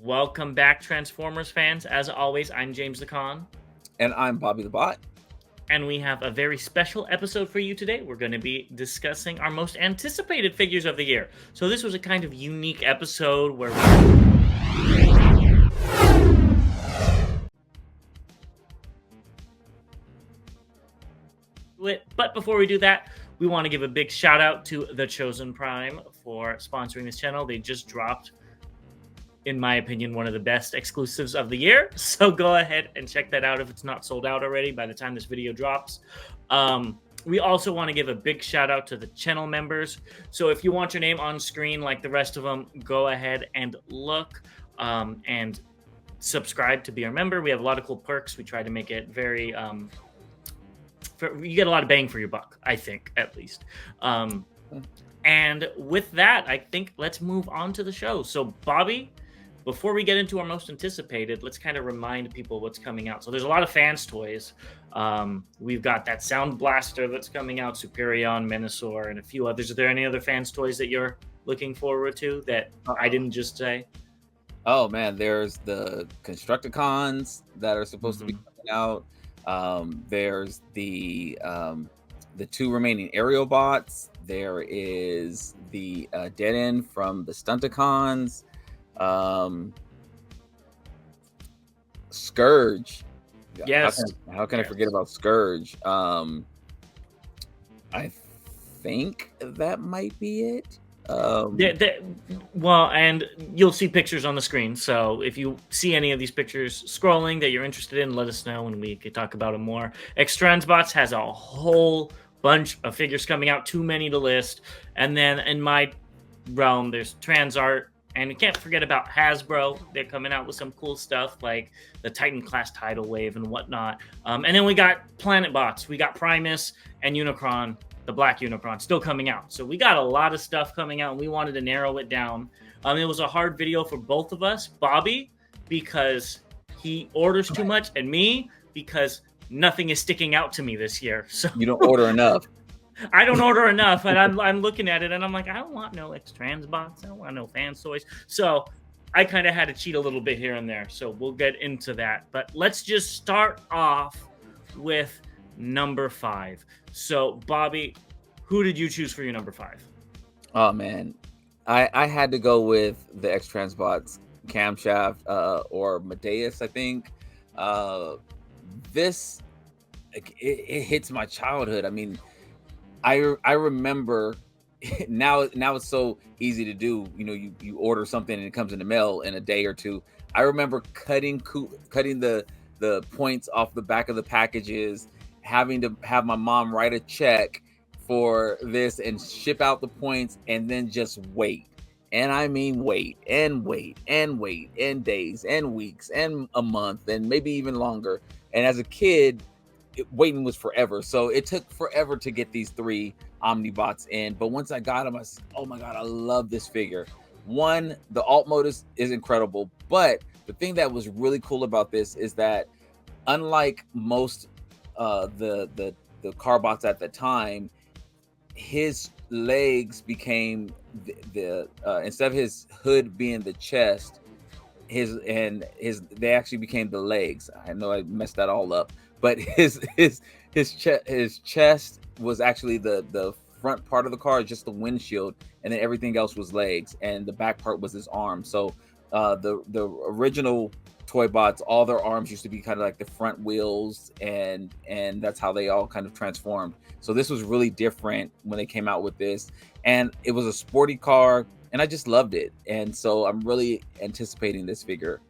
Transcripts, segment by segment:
Welcome back, Transformers fans. As always, I'm James the Con, And I'm Bobby the Bot. and we have a very special episode for you today. We're going to be discussing our most anticipated figures of the year. So this was a kind of unique episode where But before we do that, we want to give a big shout out to The Chosen Prime for sponsoring this channel. They just dropped, in my opinion, one of the best exclusives of the year. So go ahead and check that out if it's not sold out already by the time this video drops. We also want to give a big shout out to the channel members. So if you want your name on screen like the rest of them, go ahead and look and subscribe to be our member. We have a lot of cool perks. We try to make it very... you get a lot of bang for your buck, I think, at least. And with that, I think let's move on to the show. So, Bobby, before we get into our most anticipated, let's kind of remind people what's coming out. So there's a lot of fans toys. We've got that Sound Blaster that's coming out, Superion, Menasor, and a few others. Are there any other fans toys that you're looking forward to that I didn't just say? Oh man, there's the Constructicons that are supposed to be coming out. There's the two remaining aerial bots. There is the dead end from the Stunticons. Scourge. Yes. How can I forget about Scourge? I think that might be it. Well, and you'll see pictures on the screen. So if you see any of these pictures scrolling that you're interested in, let us know and we could talk about them more. X-Transbots has a whole bunch of figures coming out, too many to list. And then in my realm, there's Transart. And we can't forget about Hasbro. They're coming out with some cool stuff like the Titan class tidal wave and whatnot. And then we got Planet Bots. We got Primus and Unicron, the Black Unicron, still coming out. So we got a lot of stuff coming out, and we wanted to narrow it down. It was a hard video for both of us. Bobby, because he orders too much, and me, because nothing is sticking out to me this year. So you don't order enough. I don't order enough, and I'm looking at it, and I'm like, I don't want no X-Transbots. I don't want no fan toys. So I kind of had to cheat a little bit here and there. So we'll get into that. But let's just start off with number 5. So, Bobby, who did you choose for your number 5? Oh, man. I had to go with the X-Transbots camshaft or Medeus, I think. This, it hits my childhood. I mean, I remember now it's so easy to do. You know, you order something and it comes in the mail in a day or two. I remember cutting the points off the back of the packages, having to have my mom write a check for this and ship out the points, and then just wait. And I mean wait and wait and wait and days and weeks and a month and maybe even longer. And as a kid, waiting was forever. So it took forever to get these 3 Omnibots in. But once I got them, I said, oh my God, I love this figure. One, the alt mode is incredible. But the thing that was really cool about this is that unlike most the Carbots at the time, his legs became the instead of his hood being the chest, they actually became the legs. I know I messed that all up, but his chest was actually the front part of the car, just the windshield, and then everything else was legs, and the back part was his arm. So the original Toy Bots, all their arms used to be kind of like the front wheels, and that's how they all kind of transformed. So this was really different when they came out with this, and it was a sporty car, and I just loved it. And so I'm really anticipating this figure.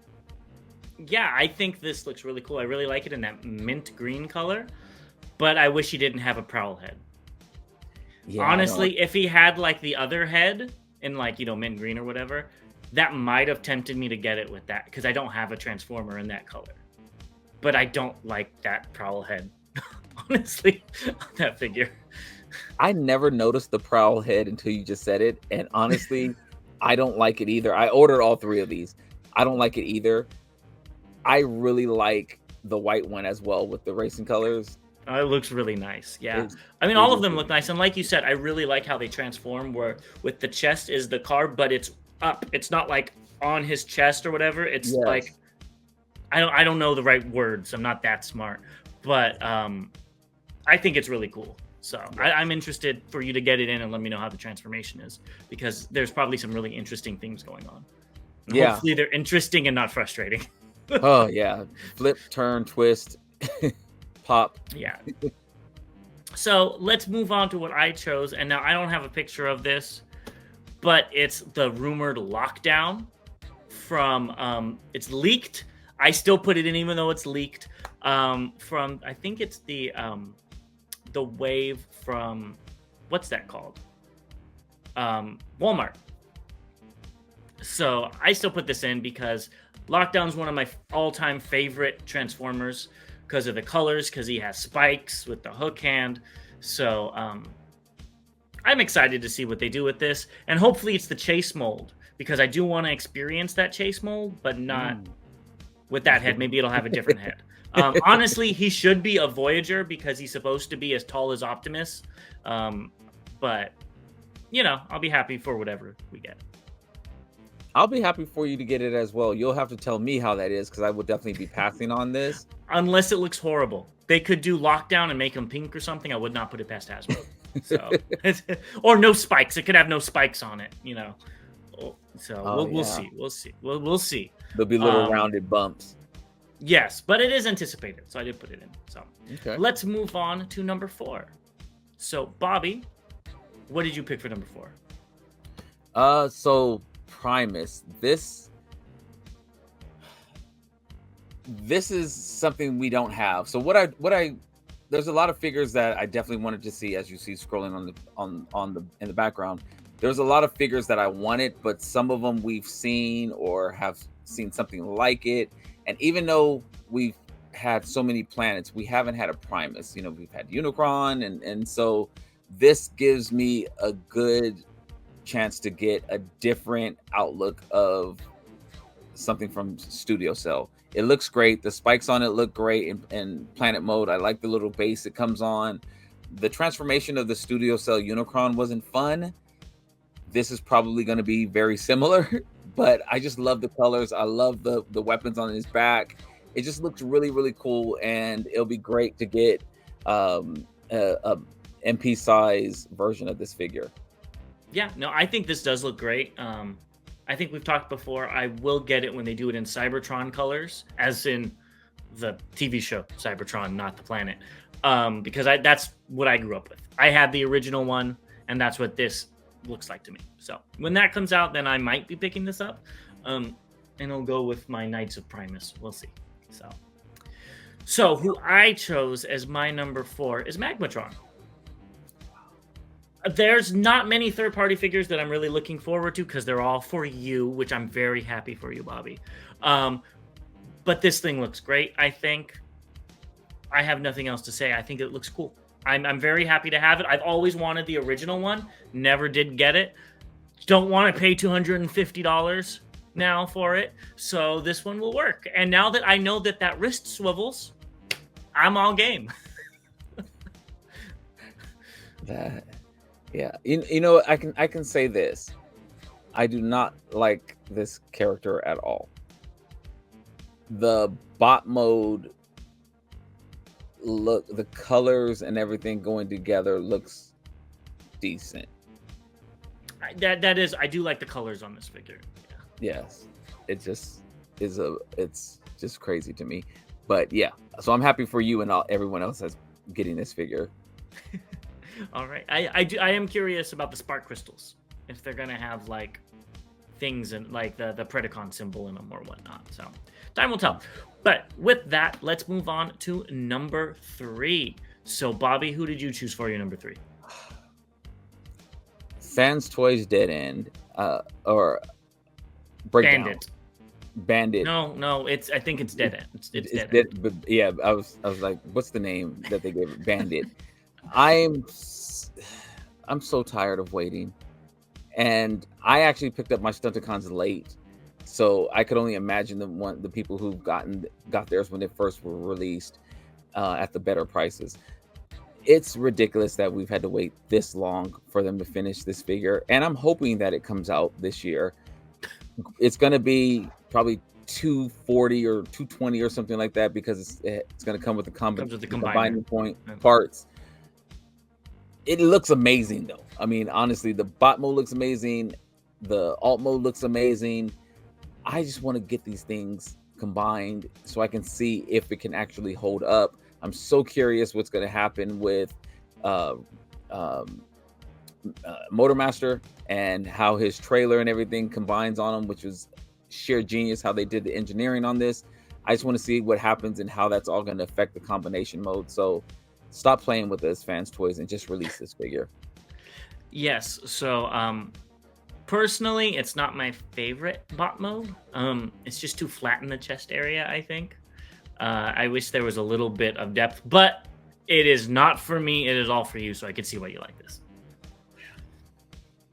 Yeah, I think this looks really cool. I really like it in that mint green color, but I wish he didn't have a prowl head. Yeah, honestly, if he had like the other head in like, mint green or whatever, that might have tempted me to get it with that, because I don't have a Transformer in that color. But I don't like that prowl head, honestly, on that figure. I never noticed the prowl head until you just said it. And honestly, I don't like it either. I ordered all 3 of these. I don't like it either. I really like the white one as well with the racing colors. It looks really nice. Yeah. I mean, all of them look nice. And like you said, I really like how they transform, where with the chest is the car, but it's up. It's not like on his chest or whatever. It's like Yes. I don't know the right words. I'm not that smart, but I think it's really cool. So Yes. I'm interested for you to get it in and let me know how the transformation is, because there's probably some really interesting things going on. And Yeah. hopefully they're interesting and not frustrating. Oh yeah. Flip, turn, twist, pop. Yeah. So let's move on to what I chose. And now I don't have a picture of this, but it's the rumored lockdown from it's leaked. I still put it in even though it's leaked. From I think it's the wave from what's that called? Walmart. So I still put this in because Lockdown's one of my all-time favorite Transformers because of the colors, because he has spikes with the hook hand. So I'm excited to see what they do with this, and hopefully it's the chase mold, because I do want to experience that chase mold, but not with that head. Maybe it'll have a different head. Honestly, he should be a Voyager because he's supposed to be as tall as Optimus. But you know, I'll be happy for whatever we get. I'll be happy for you to get it as well. You'll have to tell me how that is, because I will definitely be passing on this. Unless it looks horrible. They could do Lockdown and make him pink or something. I would not put it past Hasbro. So, or no spikes. It could have no spikes on it, you know. So we'll see. We'll see. We'll see. There'll be little rounded bumps. Yes, but it is anticipated, so I did put it in. So Okay. let's move on to number 4. So Bobby, what did you pick for number 4? So Primus. This is something we don't have. So what I there's a lot of figures that I definitely wanted to see, as you see scrolling in the background. There's a lot of figures that I wanted, but some of them we've seen or have seen something like it. And even though we've had so many planets, we haven't had a Primus. You know, we've had Unicron, and so this gives me a good chance to get a different outlook of something from Studio Cell. It looks great. The spikes on it look great in planet mode. I like the little base it comes on. The transformation of the Studio Cell Unicron wasn't fun. This is probably going to be very similar, but I just love the colors. I love the weapons on his back. It just looks really, really cool, and it'll be great to get a MP size version of this figure. Yeah, no, I think this does look great. I think we've talked before. I will get it when they do it in Cybertron colors, as in the TV show Cybertron, not the planet, because that's what I grew up with. I had the original one, and that's what this looks like to me. So when that comes out, then I might be picking this up, and it'll go with my Knights of Primus. We'll see. So who I chose as my number 4 is Magmatron. There's not many third-party figures that I'm really looking forward to, because they're all for you, which I'm very happy for you, Bobby. But this thing looks great, I think. I have nothing else to say. I think it looks cool. I'm very happy to have it. I've always wanted the original one. Never did get it. Don't want to pay $250 now for it. So this one will work. And now that I know that wrist swivels, I'm all game. Yeah, you know, I can say this. I do not like this character at all. The bot mode look, the colors and everything going together looks decent. That is, I do like the colors on this figure. Yeah. Yes, it just is it's just crazy to me. But yeah, so I'm happy for you and everyone else that's getting this figure. All right, I am curious about the spark crystals, if they're gonna have like things and like the Predacon symbol in them or whatnot. So time will tell. But with that, let's move on to number 3. So Bobby, who did you choose for your number 3? Fans Toys Dead End, or Breakdown. Bandit. No, I think it's Dead End. It's Dead End. But yeah, I was like, what's the name that they gave it? Bandit. I'm so tired of waiting, and I actually picked up my Stunticons late, so I could only imagine the people who got theirs when they first were released at the better prices. It's ridiculous that we've had to wait this long for them to finish this figure, and I'm hoping that it comes out this year. It's gonna be probably 240 or 220 or something like that, because it's gonna come with the Comes with the combining combiner. point Yeah. parts. It looks amazing though. I mean, honestly, the bot mode looks amazing. The alt mode looks amazing. I just want to get these things combined so I can see if it can actually hold up. I'm so curious what's going to happen with uh, um, Motormaster and how his trailer and everything combines on him, which was sheer genius how they did the engineering on this. I just want to see what happens and how that's all going to affect the combination mode. So stop playing with this, Fans Toys, and just release this figure. Yes. So personally, it's not my favorite bot mode. It's just too flat in the chest area, I think. I wish there was a little bit of depth, but it is not for me. It is all for you, so I can see why you like this.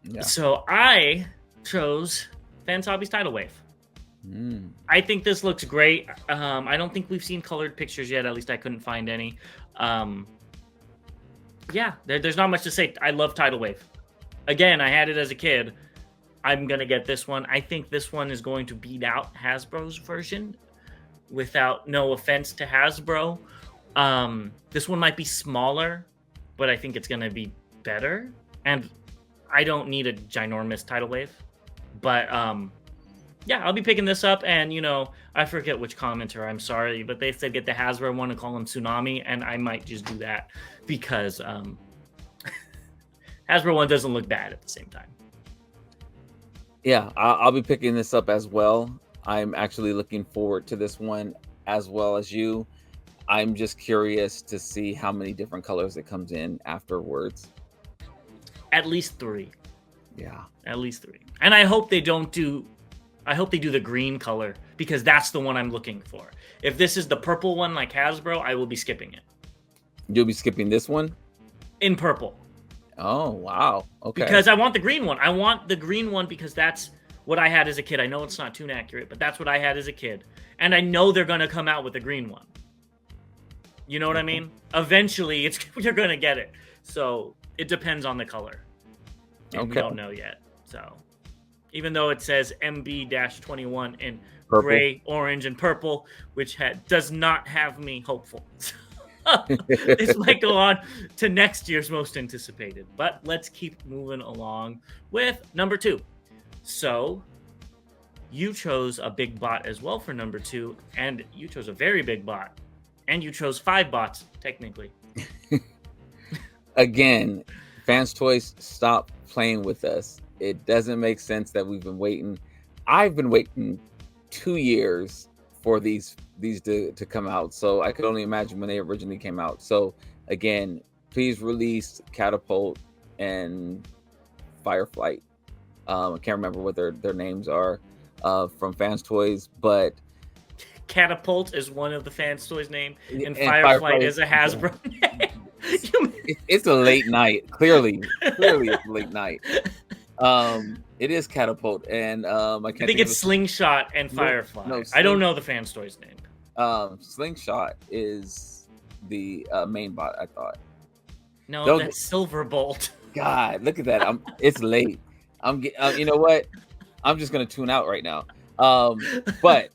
Yeah. So I chose Fans Hobbies Tidal Wave. I think this looks great. I don't think we've seen colored pictures yet. At least I couldn't find any. Yeah, there's not much to say. I love Tidal Wave. Again, I had it as a kid. I'm going to get this one. I think this one is going to beat out Hasbro's version, without no offense to Hasbro. This one might be smaller, but I think it's going to be better. And I don't need a ginormous Tidal Wave. But yeah, I'll be picking this up. And, you know, I forget which commenter, I'm sorry, but they said get the Hasbro one and call him Tsunami. And I might just do that because Hasbro one doesn't look bad at the same time. Yeah, I'll be picking this up as well. I'm actually looking forward to this one as well as you. I'm just curious to see how many different colors it comes in afterwards. At least 3. Yeah. At least 3. And I hope they don't do... I hope they do the green color, because that's the one I'm looking for. If this is the purple one like Hasbro, I will be skipping it. You'll be skipping this one? In purple. Oh, wow. Okay. Because I want the green one. I want the green one because that's what I had as a kid. I know it's not too accurate, but that's what I had as a kid. And I know they're going to come out with the green one. You know what I mean? Eventually, you're going to get it. So it depends on the color. And we don't know yet. So even though it says MB-21 in purple, gray, orange, and purple, which does not have me hopeful. This might go on to next year's most anticipated. But let's keep moving along with number 2. So you chose a big bot as well for number 2, and you chose a very big bot. And you chose 5 bots, technically. Again, Fans Toys, stop playing with us. It doesn't make sense that we've been waiting. I've been waiting 2 years for these to come out. So I could only imagine when they originally came out. So again, please release Catapult and Fireflight. I can't remember what their names are from Fans Toys, but Catapult is one of the Fans Toys name, and Fireflight is a Hasbro name. It's a late night. Clearly it's a late night. It is Catapult, and I think it's Slingshot and Firefly. No, I don't know the Fans Toys name. Slingshot is the main bot, I thought. No, that's Silverbolt. God, look at that. It's late. You know what? I'm just gonna tune out right now. But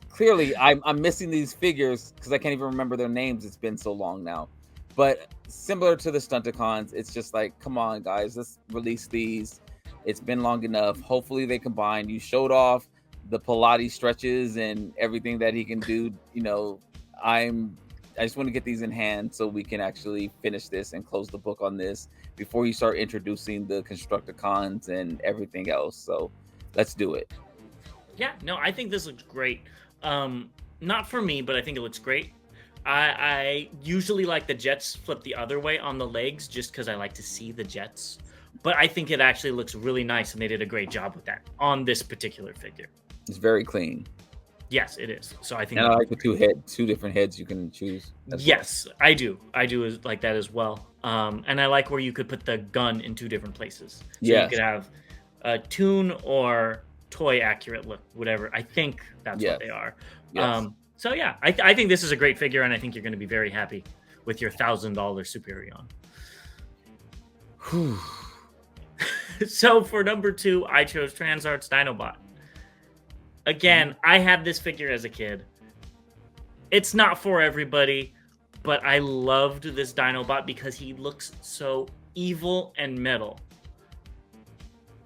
clearly, I'm missing these figures because I can't even remember their names. It's been so long now. But similar to the Stunticons, it's just like, come on, guys, let's release these. It's been long enough. Hopefully they combine. You showed off the Pilates stretches and everything that he can do. You know, I just want to get these in hand so we can actually finish this and close the book on this before you start introducing the Constructicons and everything else. So let's do it. Yeah, no, I think this looks great. Not for me, but I think it looks great. I usually like the jets flip the other way on the legs just because I like to see the jets. But I think it actually looks really nice, and they did a great job with that on this particular figure. It's very clean. Yes, it is. So I think, and I like the two different heads you can choose. Yes, well. I do like that as well. And I like where you could put the gun in 2 different places. So you could have a Toon or toy accurate look, whatever. I think that's what they are. Yes. So yeah, I think this is a great figure, and I think you're going to be very happy with your $1,000 Superion. So for number 2, I chose Transart's Dinobot. Again, I had this figure as a kid. It's not for everybody, but I loved this Dinobot because he looks so evil and metal.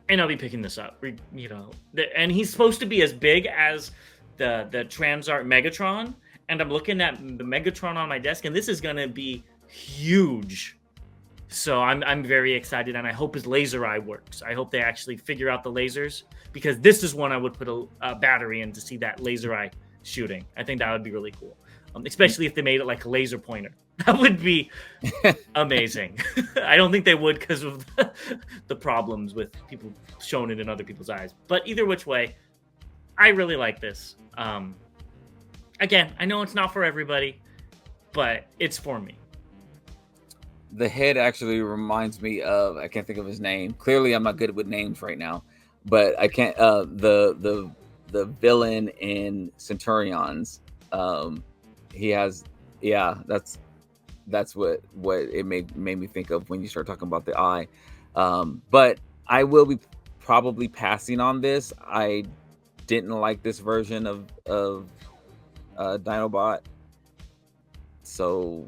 And I'll be picking this up, and he's supposed to be as big as the Transart Megatron. And I'm looking at the Megatron on my desk, and this is gonna be huge. So I'm very excited, and I hope his laser eye works. I hope they actually figure out the lasers, because this is one I would put a battery in to see that laser eye shooting. I think that would be really cool, especially if they made it like a laser pointer. That would be amazing. I don't think they would because of the problems with people showing it in other people's eyes. But either which way, I really like this. Again, I know it's not for everybody, but it's for me. The head actually reminds me of, I can't think of his name. Clearly, I'm not good with names right now, but I can't. The villain in Centurions. He has, yeah. That's what it made me think of when you start talking about the eye. But I will be probably passing on this. I didn't like this version of Dinobot. So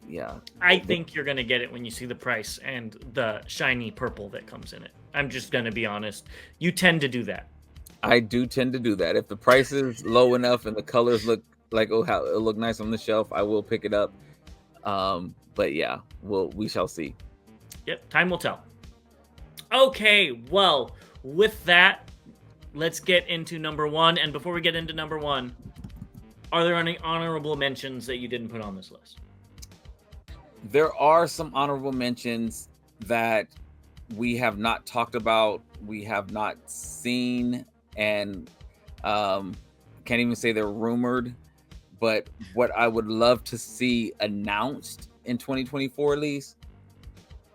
yeah, I think you're gonna get it when you see the price and the shiny purple that comes in it. I'm just gonna be honest. You tend to do that. I do tend to do that. If the price is low enough and the colors look like, oh, how it'll look nice on the shelf, I will pick it up. But yeah, we shall see. Yep, time will tell. Okay, well, with that, let's get into number one. And before we get into number one, are there any honorable mentions that you didn't put on this list? There are some honorable mentions that we have not talked about, we have not seen, and can't even say they're rumored. But what I would love to see announced in 2024, at least,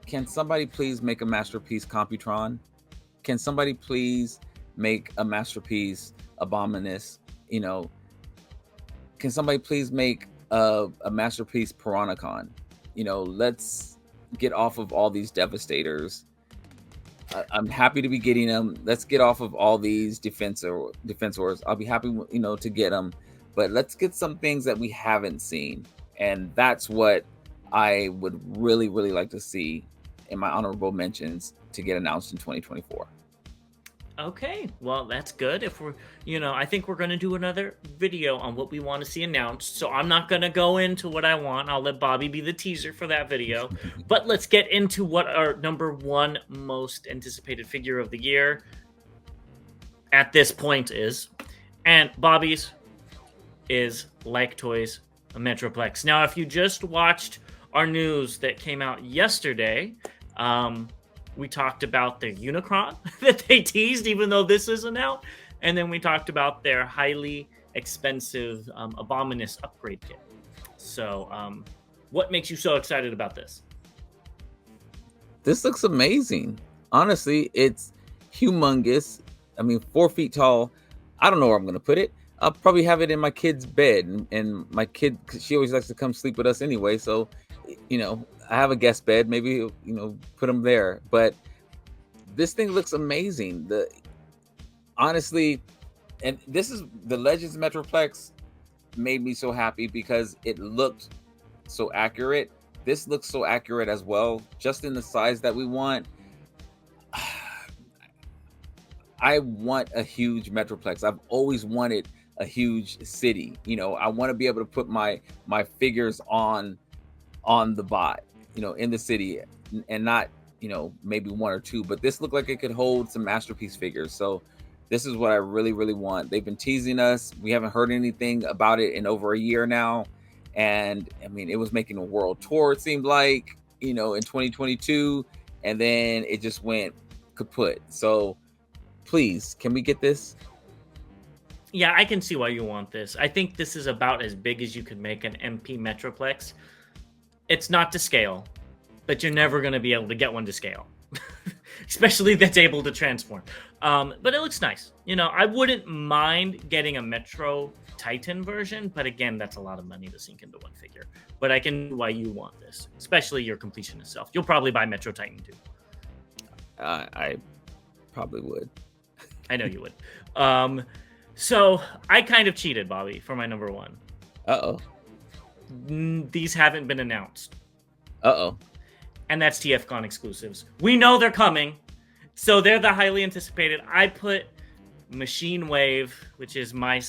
can somebody please make a Masterpiece Computron? Can somebody please make a Masterpiece Abominus? Can somebody please make a Masterpiece Piranacon? Let's get off of all these Devastators. I'm happy to be getting them. Let's get off of all these Defensors. I'll be happy, to get them. But let's get some things that we haven't seen. And that's what I would really, really like to see in my honorable mentions to get announced in 2024. Okay, well, that's good. If we're, I think we're going to do another video on what we want to see announced. So I'm not going to go into what I want. I'll let Bobby be the teaser for that video. But let's get into what our number one most anticipated figure of the year at this point is. And Bobby's is Like Toys Metroplex. Now, if you just watched our news that came out yesterday, we talked about their Unicron that they teased, even though this isn't out. And then we talked about their highly expensive Abominus upgrade kit. So what makes you so excited about this? This looks amazing. Honestly, it's humongous. I mean, 4 feet tall. I don't know where I'm going to put it. I'll probably have it in my kid's bed, and my kid, she always likes to come sleep with us anyway. So, I have a guest bed, maybe, put them there. But this thing looks amazing. Honestly, and this is the Legends Metroplex made me so happy because it looked so accurate. This looks so accurate as well, just in the size that we want. I want a huge Metroplex. I've always wanted a huge city. I want to be able to put my figures on the bot, in the city, and not, maybe 1 or 2, but this looked like it could hold some Masterpiece figures. So this is what I really, really want. They've been teasing us. We haven't heard anything about it in over a year now. And I mean, it was making a world tour, it seemed like, in 2022, and then it just went kaput. So please, can we get this? Yeah, I can see why you want this. I think this is about as big as you could make an MP Metroplex. It's not to scale, but you're never going to be able to get one to scale, especially that's able to transform. But it looks nice. I wouldn't mind getting a Metro Titan version, but again, that's a lot of money to sink into one figure. But I can see why you want this, especially your completionist self. You'll probably buy Metro Titan too. I probably would. I know you would. So I kind of cheated, Bobby, for my number one. Uh-oh. These haven't been announced. Uh-oh. And that's TFCon exclusives. We know they're coming, so they're the highly anticipated. I put Machine Wave, which is my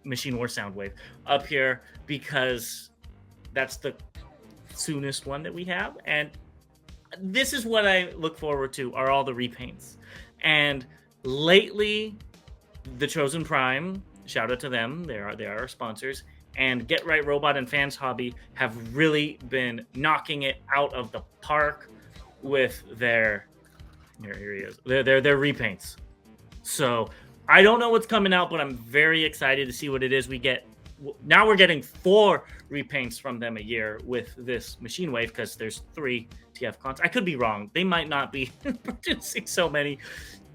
Machine War Soundwave, up here because that's the soonest one that we have. And this is what I look forward to, are all the repaints. And lately, the Chosen Prime, shout out to them, they are our sponsors, and Get Right Robot and Fans Hobby have really been knocking it out of the park with their here he is, their repaints. So I don't know what's coming out, but I'm very excited to see what it is we get. Now we're getting 4 repaints from them a year with this Machine Wave, because there's 3 TF cons. I could be wrong. They might not be producing so many,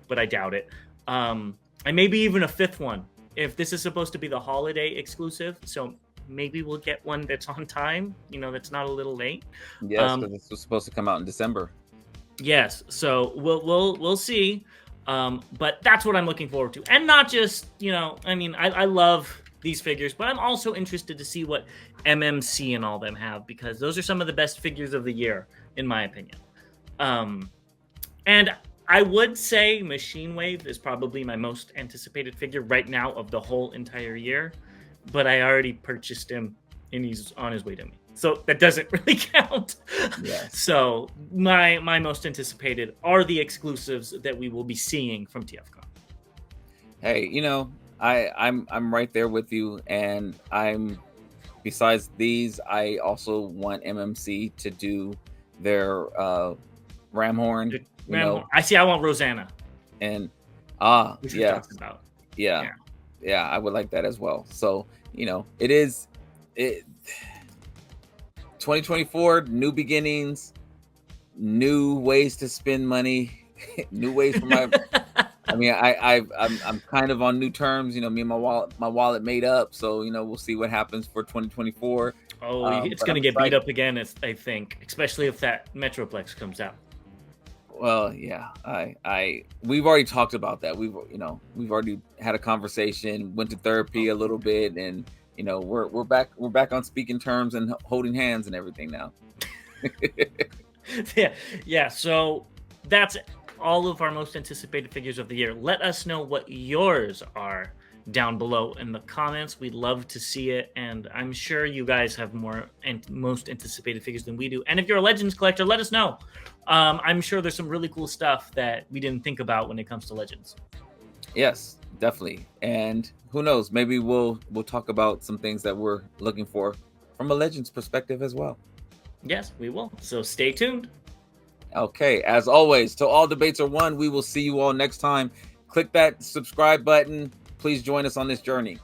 but I doubt it. And maybe even a 5th one if this is supposed to be the holiday exclusive. So maybe we'll get one that's on time, that's not a little late. Yes, because this was supposed to come out in December. Yes, so we'll see. But that's what I'm looking forward to. And not just, I love these figures, but I'm also interested to see what MMC and all them have, because those are some of the best figures of the year, in my opinion. And I would say Machine Wave is probably my most anticipated figure right now of the whole entire year, but I already purchased him and he's on his way to me. So that doesn't really count. Yes. So my most anticipated are the exclusives that we will be seeing from TFCon. Hey, I'm right there with you, and besides these, I also want MMC to do their ram horn. I want Rosanna. And which yeah, we talked about. Yeah, I would like that as well. So it 2024, new beginnings, new ways to spend money, new ways for my. I mean, I'm kind of on new terms. Me and my wallet made up. So we'll see what happens for 2024. Oh, it's going to get beat up again, I think, especially if that Metroplex comes out. Well, yeah, we've already talked about that. We've already had a conversation, went to therapy a little bit, and we're back on speaking terms and holding hands and everything now. Yeah. So that's all of our most anticipated figures of the year. Let us know what yours are down below in the comments. We'd love to see it, and I'm sure you guys have more and most anticipated figures than we do. And if you're a Legends collector, let us know. I'm sure there's some really cool stuff that we didn't think about when it comes to Legends. Yes, definitely. And who knows, maybe we'll talk about some things that we're looking for from a Legends perspective as well. Yes, we will. So stay tuned. Okay, as always, till all debates are won, we will see you all next time. Click that subscribe button. Please join us on this journey.